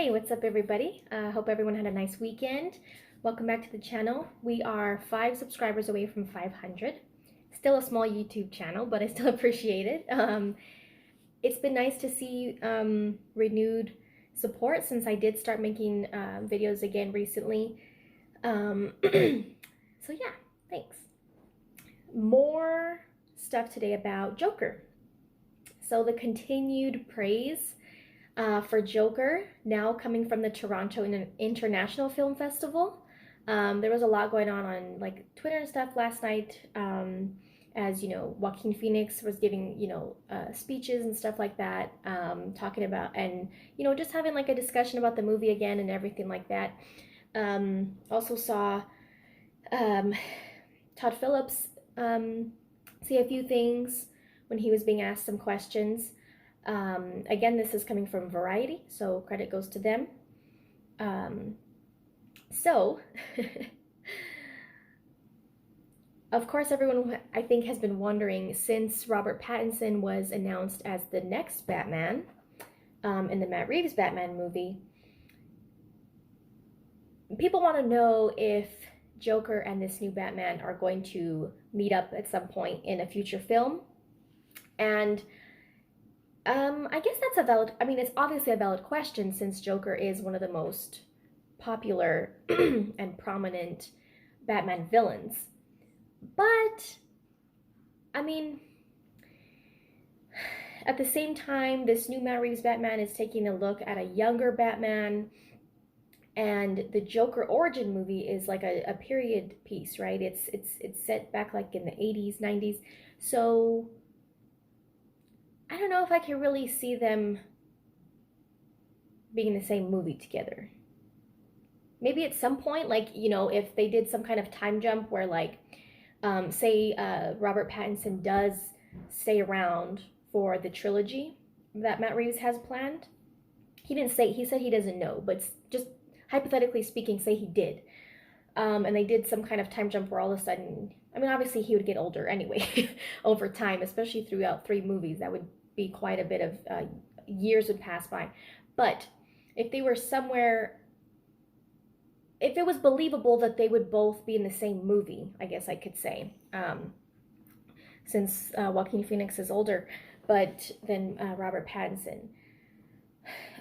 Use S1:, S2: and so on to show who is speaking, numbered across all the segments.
S1: Hey, what's up everybody? Hope everyone had a nice weekend. Welcome back to the channel. We are 5 subscribers away from 500. Still a small YouTube channel, but I still appreciate it. It's been nice to see renewed support since I did start making videos again recently. So yeah, thanks. More stuff today about Joker. So the continued praise for Joker now coming from the Toronto International Film Festival. There was a lot going on like Twitter and stuff last night, as you know, Joaquin Phoenix was giving speeches and stuff like that, talking about and just having like a discussion about the movie again and everything like that. Also saw Todd Phillips say a few things when he was being asked some questions. Again, this is coming from Variety, so credit goes to them. Of course, everyone, I think, has been wondering, since Robert Pattinson was announced as the next Batman in the Matt Reeves Batman movie, people want to know if Joker and this new Batman are going to meet up at some point in a future film. And I guess that's a valid, it's obviously a valid question since Joker is one of the most popular and prominent Batman villains. But, at the same time, this new Matt Reeves Batman is taking a look at a younger Batman, and the Joker origin movie is like a period piece, right? It's set back like in the 80s, 90s. So I don't know if I can really see them being in the same movie together. Maybe at some point, like, if they did some kind of time jump where, like, say Robert Pattinson does stay around for the trilogy that Matt Reeves has planned. He said he doesn't know, but just hypothetically speaking, say he did. And they did some kind of time jump where all of a sudden, obviously he would get older anyway over time, especially throughout 3 movies. That would be quite a bit of years would pass by. But if they were somewhere, if it was believable that they would both be in the same movie, I guess I could say, since Joaquin Phoenix is older, but then Robert Pattinson,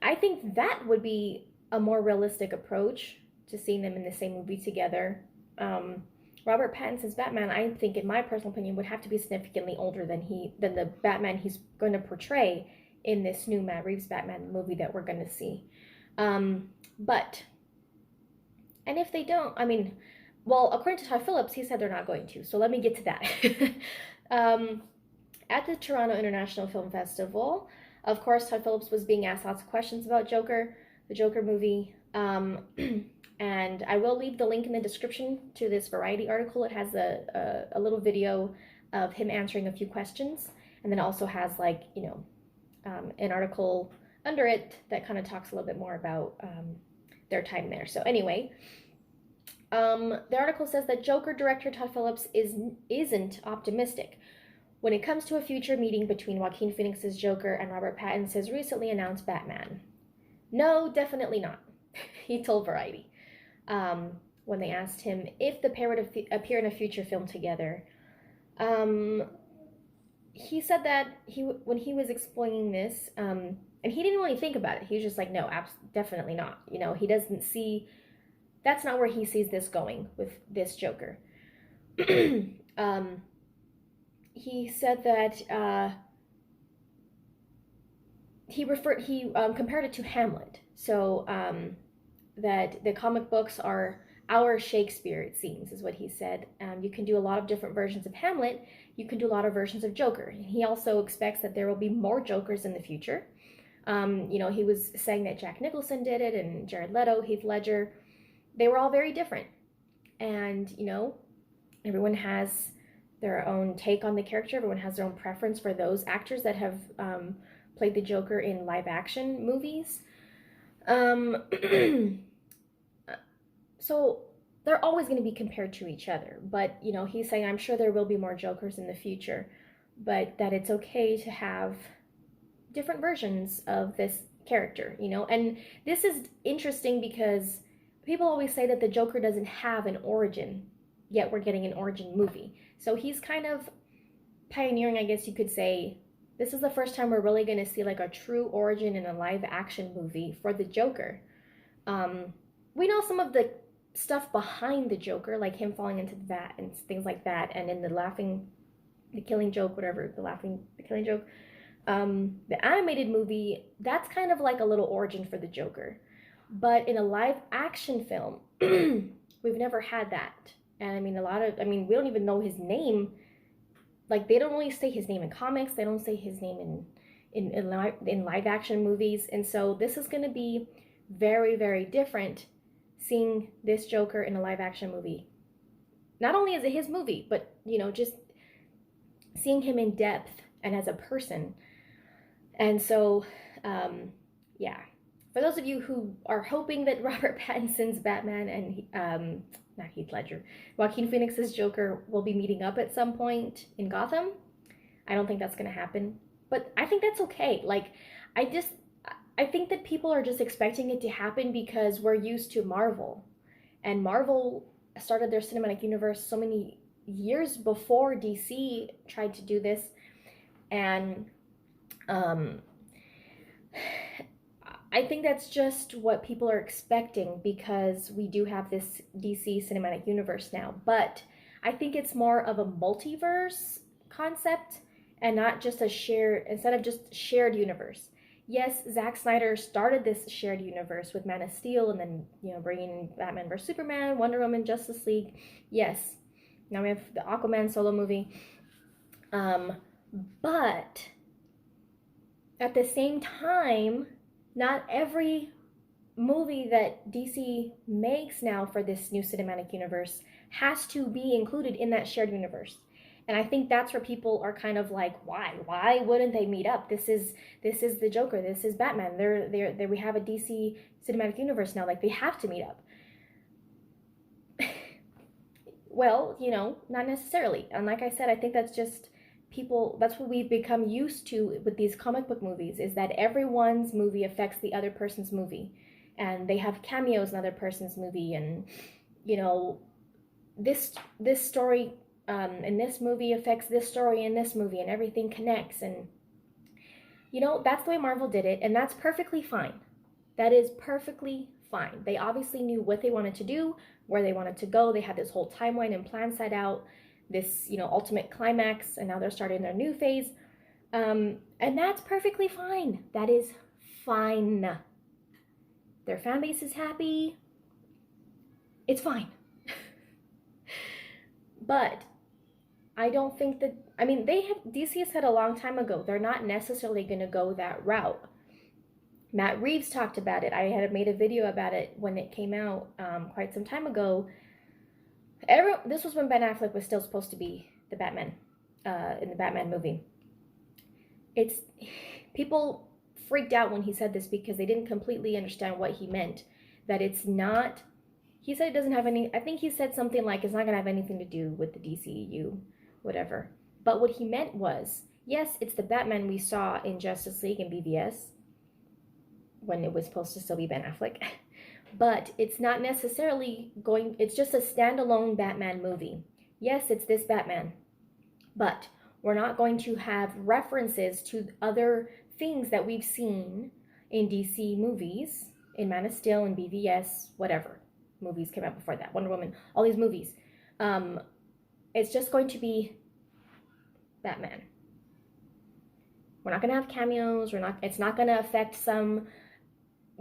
S1: I think that would be a more realistic approach to seeing them in the same movie together. Robert Pattinson's Batman, I think, in my personal opinion, would have to be significantly older than the Batman he's going to portray in this new Matt Reeves Batman movie that we're going to see. And if they don't, well, according to Todd Phillips, he said they're not going to. So let me get to that. At the Toronto International Film Festival, of course, Todd Phillips was being asked lots of questions about Joker, the Joker movie. And I will leave the link in the description to this Variety article. It has a little video of him answering a few questions, and then also has an article under it that kind of talks a little bit more about their time there. So anyway, the article says that Joker director Todd Phillips isn't optimistic when it comes to a future meeting between Joaquin Phoenix's Joker and Robert Pattinson's recently announced Batman. No, definitely not, he told Variety. When they asked him if the pair would appear in a future film together. He said that when he was explaining this, and he didn't really think about it. He was just like, no, definitely not. He doesn't see, that's not where he sees this going with this Joker. He said that he compared it to Hamlet. So, that the comic books are our Shakespeare, it seems, is what he said. You can do a lot of different versions of Hamlet. You can do a lot of versions of Joker. He also expects that there will be more Jokers in the future. He was saying that Jack Nicholson did it, and Jared Leto, Heath Ledger. They were all very different. And, everyone has their own take on the character. Everyone has their own preference for those actors that have played the Joker in live action movies. So they're always going to be compared to each other, but he's saying, I'm sure there will be more Jokers in the future, but that it's okay to have different versions of this character, you know? And this is interesting because people always say that the Joker doesn't have an origin, yet we're getting an origin movie. So he's kind of pioneering, I guess you could say. This is the first time we're really going to see like a true origin in a live action movie for the Joker. We know some of the stuff behind the Joker, like him falling into the vat and things like that, and in the Killing Joke, whatever, the Killing Joke, the animated movie, that's kind of like a little origin for the Joker. But in a live action film, we've never had that. And I mean, we don't even know his name. Like, they don't really say his name in comics. They don't say his name in live action movies. And so this is going to be very, very different seeing this Joker in a live action movie. Not only is it his movie, but, you know, just seeing him in depth and as a person. And so, yeah. For those of you who are hoping that Robert Pattinson's Batman and not Heath Ledger, Joaquin Phoenix's Joker will be meeting up at some point in Gotham, I don't think that's going to happen. But I think that's okay. Like, I think that people are just expecting it to happen because we're used to Marvel. And Marvel started their cinematic universe so many years before DC tried to do this. And I think that's just what people are expecting because we do have this DC cinematic universe now. But I think it's more of a multiverse concept and not just instead of just shared universe. Yes, Zack Snyder started this shared universe with Man of Steel and then, you know, bringing in Batman vs. Superman, Wonder Woman, Justice League. Yes. Now we have the Aquaman solo movie. But at the same time, not every movie that DC makes now for this new cinematic universe has to be included in that shared universe. And I think that's where people are kind of like, why? Why wouldn't they meet up? This is the Joker. This is Batman. We have a DC cinematic universe now. Like, they have to meet up. Well, you know, not necessarily. And like I said, I think that's just that's what we've become used to with these comic book movies, is that everyone's movie affects the other person's movie. And they have cameos in other person's movie. And, you know, this story in this movie affects this story in this movie, and everything connects. And, you know, that's the way Marvel did it, and that's perfectly fine. That is perfectly fine. They obviously knew what they wanted to do, where they wanted to go. They had this whole timeline and plan set out, this, you know, ultimate climax, and now they're starting their new phase. And that's perfectly fine. That is fine. Their fan base is happy. It's fine. But I don't think that, I mean, DC said a long time ago, they're not necessarily going to go that route. Matt Reeves talked about it. I had made a video about it when it came out quite some time ago. This was when Ben Affleck was still supposed to be the Batman in the Batman movie. People freaked out when he said this because they didn't completely understand what he meant. That it's not, he said it doesn't have any, I think he said something like it's not going to have anything to do with the DCEU, whatever. But what he meant was, yes, it's the Batman we saw in Justice League and BVS, when it was supposed to still be Ben Affleck. But it's not necessarily it's just a standalone Batman movie. Yes, it's this Batman, but we're not going to have references to other things that we've seen in DC movies, in Man of Steel and BVS, whatever movies came out before that, Wonder Woman, all these movies. It's just going to be Batman. We're not going to have cameos. It's not going to affect some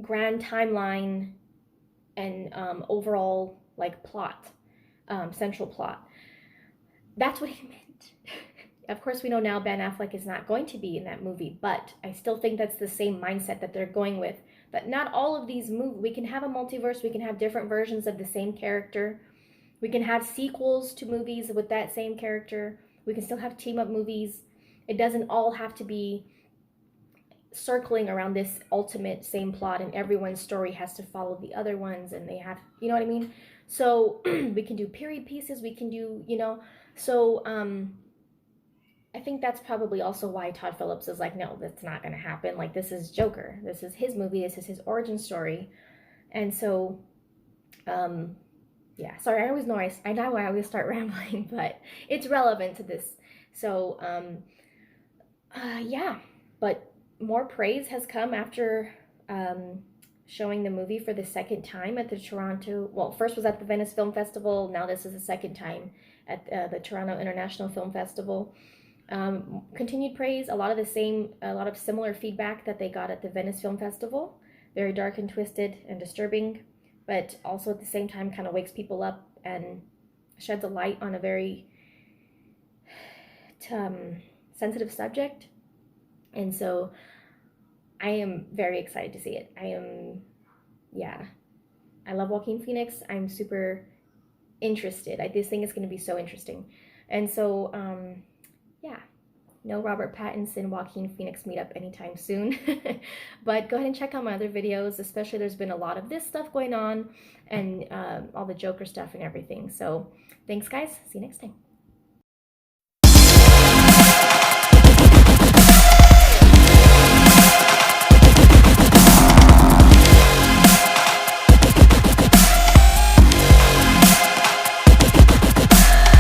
S1: grand timeline and overall, like, plot, central plot. That's what he meant. Of course, we know now Ben Affleck is not going to be in that movie, but I still think that's the same mindset that they're going with. But not all of these movies, we can have a multiverse, we can have different versions of the same character. We can have sequels to movies with that same character. We can still have team-up movies. It doesn't all have to be circling around this ultimate same plot, and everyone's story has to follow the other ones, and they have, you know what I mean? So we can do period pieces, we can do, you know, so I think that's probably also why Todd Phillips is like, no, that's not going to happen. Like, this is Joker. This is his movie. This is his origin story. And so, um, yeah, sorry, I know I always start rambling, but it's relevant to this. So, yeah, but more praise has come after showing the movie for the second time at the Toronto. Well, first was at the Venice Film Festival. Now this is the second time at the Toronto International Film Festival. Continued praise, a lot of similar feedback that they got at the Venice Film Festival. Very dark and twisted and disturbing, but also at the same time kind of wakes people up and sheds a light on a very sensitive subject. And so I am very excited to see it. I love Joaquin Phoenix. I'm super interested. This thing is going to be so interesting. And so, yeah, no Robert Pattinson, Joaquin Phoenix meetup anytime soon. But go ahead and check out my other videos, especially there's been a lot of this stuff going on and all the Joker stuff and everything. So thanks, guys. See you next time.